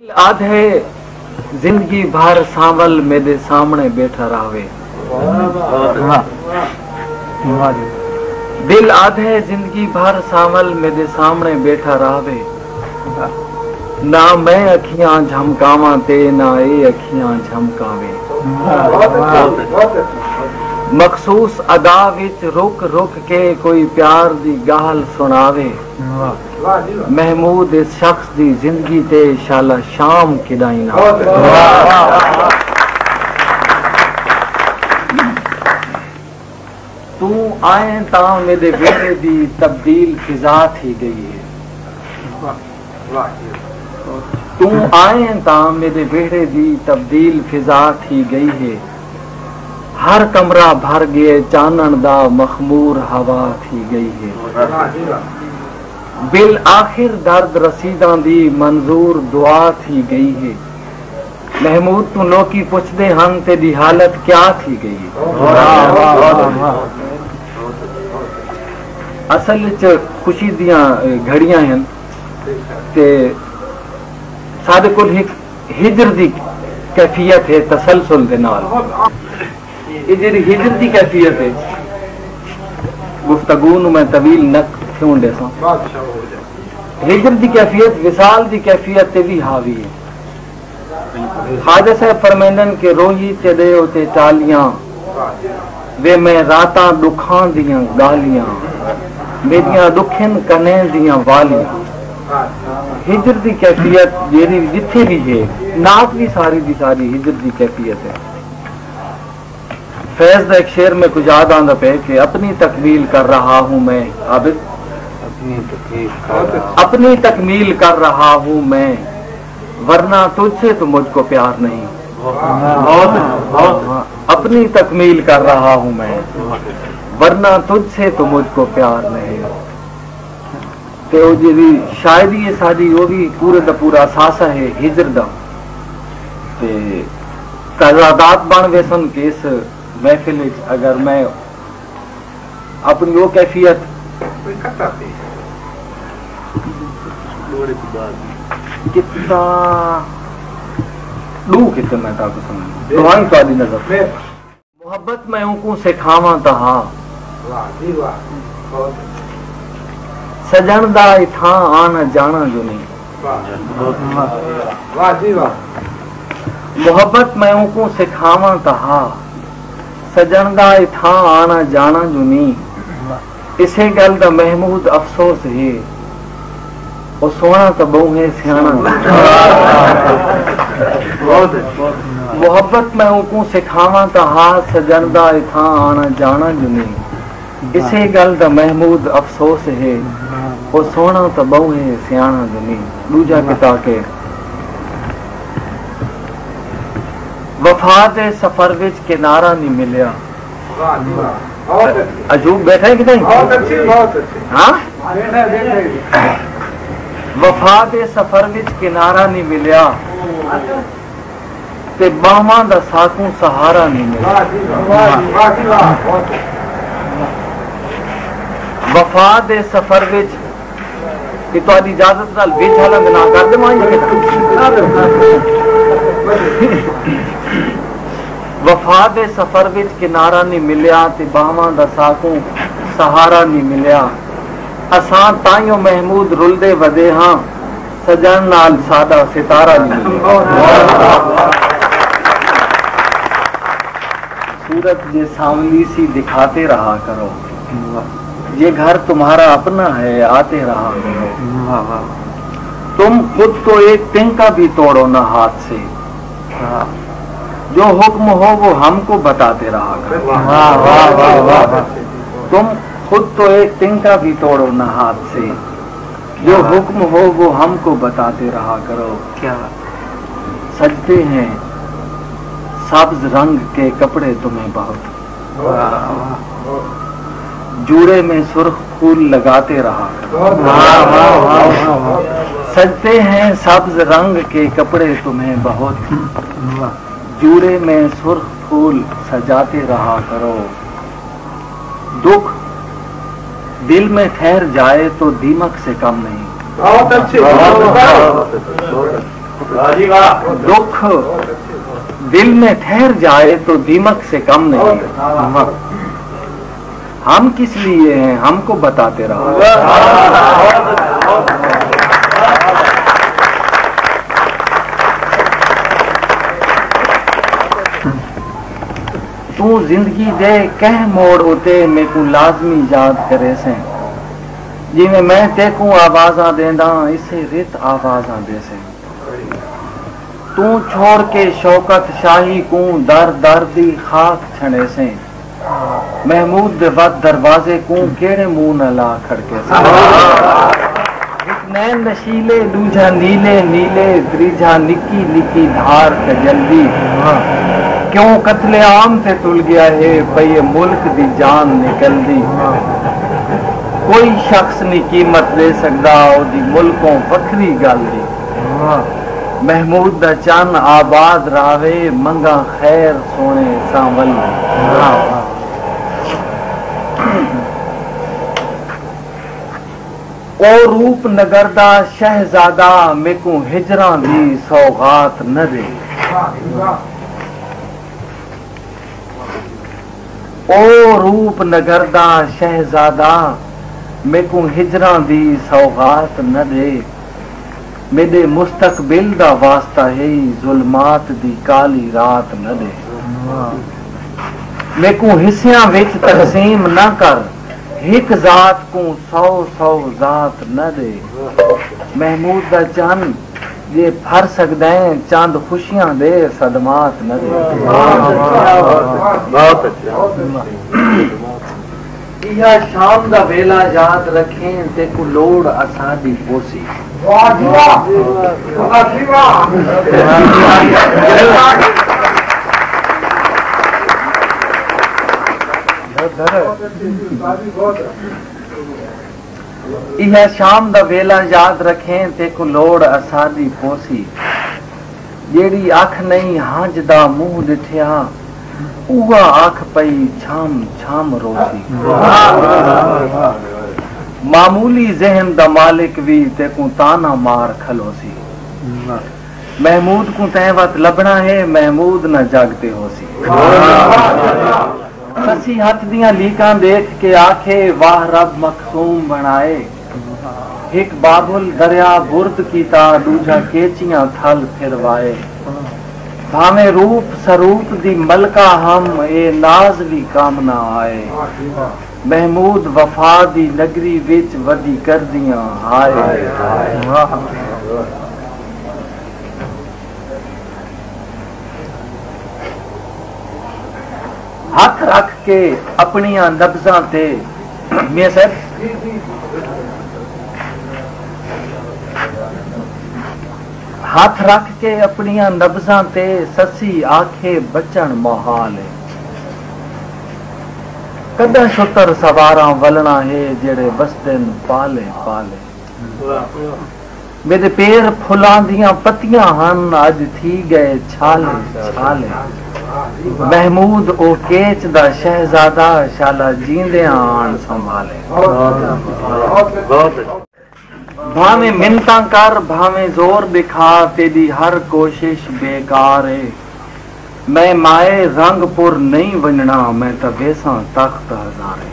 आधे जिंदगी भर सांवल मेरे सामने बैठा रहे। दिल आधे जिंदगी भर सांवल मेरे सामने बैठा रहे। ना मैं अखियां झमकावां ते ना ये अखियां झमकावे। मखसूस अदा विच रुक रुक के कोई प्यार दी गाल सुनावे। महमूद इस शख्स दी जिंदगी ते शाला शाम किदाई ना। तू आए ता मेरे बेटे दी तब्दील फिजा थी गई है। तू आए ता मेरे बेटे दी तब्दील फिजा थी गई है। हर कमरा भर गए चानन दा मखमूर हवा थी गई है। बिल आखिर दर्द रसीदा दी मंजूर दुआ थी गई है। महमूद तू लोकी पुछदे हन तेरी हालत क्या थी गई है। असल च खुशी दियां घड़ियां हैं ते साडे कोल हिजर दी कैफियत है तसलसल दे नाल। ये जी हिजर की कैफियत है गुफ्तगू मैं तवील न क्यों देसा। हिजर की कैफियत विसाल की कैफियत ते भी हावी है। ख्वाजा साहब फरमांदन के रोही ते दे ते टालियां वे मैं रातां दुखां दियां गालियां मेरियां दुखन कने दियां वालियां। हिजर की कैफियत जेरी जिथे भी है नात भी सारी दी सारी हिजर की कैफियत है। फैज दा एक शेर में कुछ याद आंदा पे कि अपनी तकमील कर रहा हूँ मैं आबिद। अपनी तकमील कर रहा हूँ मैं वरना तुझसे तो मुझको प्यार नहीं। अपनी तकमील कर रहा हूँ मैं वरना तुझसे तो मुझको प्यार नहीं। ते ओ जी शायरी है साडी वो भी पूरे दा पूरा असासा है हिजर दा। ते तजादात बन वेसन के इस महफिल अगर मैं अपनी वो कैफियत कितना लू कितने मैं ताको समझ तुम्हारी सारी नजर मोहब्बत में उनको सिखावा तहा सजन दा इथा आना जाना जो नहीं। मोहब्बत में उनको सिखावा तहा सजन दा इथा आना जाना जो नहीं। इसे गल दा महमूद अफसोस है वो सोना तो बहु है सियाना। मोहब्बत में उनको सिखावा तहा सजन दा इथा आना जाना जो नहीं। इसे गल दा महमूद अफसोस है वो सोना तो बहु है सियाना जो नहीं। दूजा किता के वफा दे सफर विच किनारा नहीं मिलिया। अजूब बैठा है कि नहीं? हाँ वफा दे सफर विच किनारा नहीं मिलिया ते बावां दा साकू सहारा नहीं मिलिया। वफा दे सफर विच कि तुहाडी इजाजत नाल विच हलंग ना कर देवां। वफा दे सफर विच किनारा नहीं मिलिया ते बावां दा साकू सहारा नहीं मिलिया। असां ताइयों महमूद रुलदे वदे हां सजन नाल सादा सितारा नहीं मिलिया। सूरत जे सांवली सी दिखाते रहा करो ये घर तुम्हारा अपना है आते रहा करो। तुम खुद तो एक तिनका भी तोड़ो ना हाथ से जो हुक्म हो वो हमको बताते रहा करो। तुम खुद तो एक तिनका भी तोड़ो ना हाथ से जो हुक्म हो वो हमको बताते रहा करो। क्या सजते हैं सब्ज रंग के कपड़े तुम्हें बहुत जूड़े में सुर्ख फूल लगाते रहा करो। सजते हैं सब्ज रंग के कपड़े तुम्हें बहुत जूड़े में सुर्ख फूल सजाते रहा करो। दुख दिल में ठहर जाए तो दीमक से कम नहीं। बहुत अच्छे दुख दिल में ठहर जाए तो दीमक से कम नहीं। हम किस लिए हैं हमको बताते रहो। तू जिंदगी दे कह मोड़ उते मेकू लाजमी याद करे से जिमें मैं तेकू आवाजा देंदा इसे रित आवाजा दे से। तू छोड़ के शौकत शाही को दर दर दी खाक छड़े से महमूद दे वद दरवाजे को केड़े मुंह न ला खड़के से। एक नैन नशीले दूजा नीले नीले त्रीजा निकी निकी धार के जल्दी क्यों कत्ले आम से तुल गया है पये मुल्क दी जान निकल दी। कोई शख्स नहीं कीमत दे सकदा ओदी मुल्कों वखरी गल दी। महमूद दा चन आबाद रावे मंगा खैर सोने सांवल। ओ रूप नगर दा शहजादा मेकू हिजरा दी सौगात न दे। ओ रूप नगर दा शहजादा मेकू हिजरा दी सौगात न दे। मेरे मुस्तकबिल दा वास्ता है जुल्मात दी काली रात न दे। मेकू हिस्सियां विच तकसीम न कर एक जात को सौ सौ जात न दे। महमूद दा चंद ये फर सकदा है चांद खुशियां दे सदमात न दे। बहुत यह शाम दा वेला याद रखें ते को लोड़ असादी पोसी। यह शाम दा वेला याद रखें ते को लोड़ असादी पोसी। जेड़ी अख नहीं हंज दा मुंह दिठिया उहा अख पई छाम छाम रोसी। मामूली जहन दा मालिक भी ते को ताना मार खलोसी। महमूद को तै वत लबना है महमूद न जागते होसी। ससी हथ दियां लीकां देख के आखे वाह रब मखसूम बनाए। एक बाबुल दरिया बुर्द कीता दूजा केचियां थल फिरवाए। भावे रूप सरूप दी मलका हम ए नाज भी काम ना आए। महमूद वफा दी नगरी विच वदी कर दियां हाय। हाथ रख के अपनियां नब्जां ते मियां साहब हाथ रख के अपनियां नब्जां ते ससी आखे बचन मोहाल है। कदा शुतर सवारा वलना है जेड़े बसदन पाले पाले। मेरे पैर फुलां दियां पत्तियां हन अज थी गए छाले छाले। महमूद ओ केच दा शहजादा शाला जींदे आन संभाले। भावे मिन्नतां कर भावे जोर दिखा तेरी हर कोशिश बेकार है। मैं माए रंगपुर नहीं वंजना मैं तो वेसा तख्त हजारे।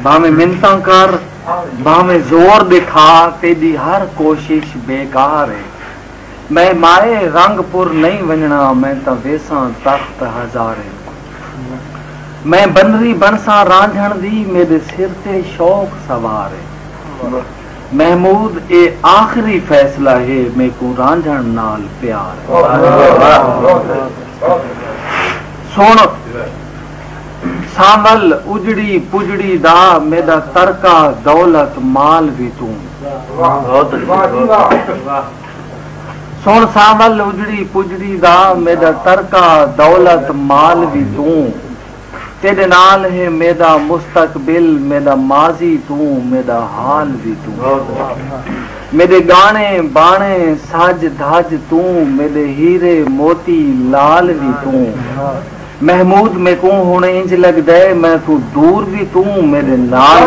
भावे मिन्नतां कर भावे जोर दिखा तेरी हर कोशिश बेकार है। मैं माए रंगपुर नहीं वंजना मैं तो वेसा तख्त हजारे। मैं बनरी बनसा रांझण दी मेरे सिर ते शौक सवार है। महमूद ए आखिरी फैसला है मैं को रांझण नाल प्यार। सुन सामल उजड़ी पुजड़ी दा मेरा तरका दौलत माल भी तू। सुन सामल उजड़ी पुजड़ी दा मेरा तरका दौलत माल भी तू। तेरे नाल है मेरा मुस्तकबिल मेरा माजी तू मेरा हाल भी तू। मेरे गाने बाणे साज धाज तू मेरे हीरे मोती लाल भी तू। महमूद में को हुण इंज लगदा है मैं तू दूर भी तू मेरे नाल।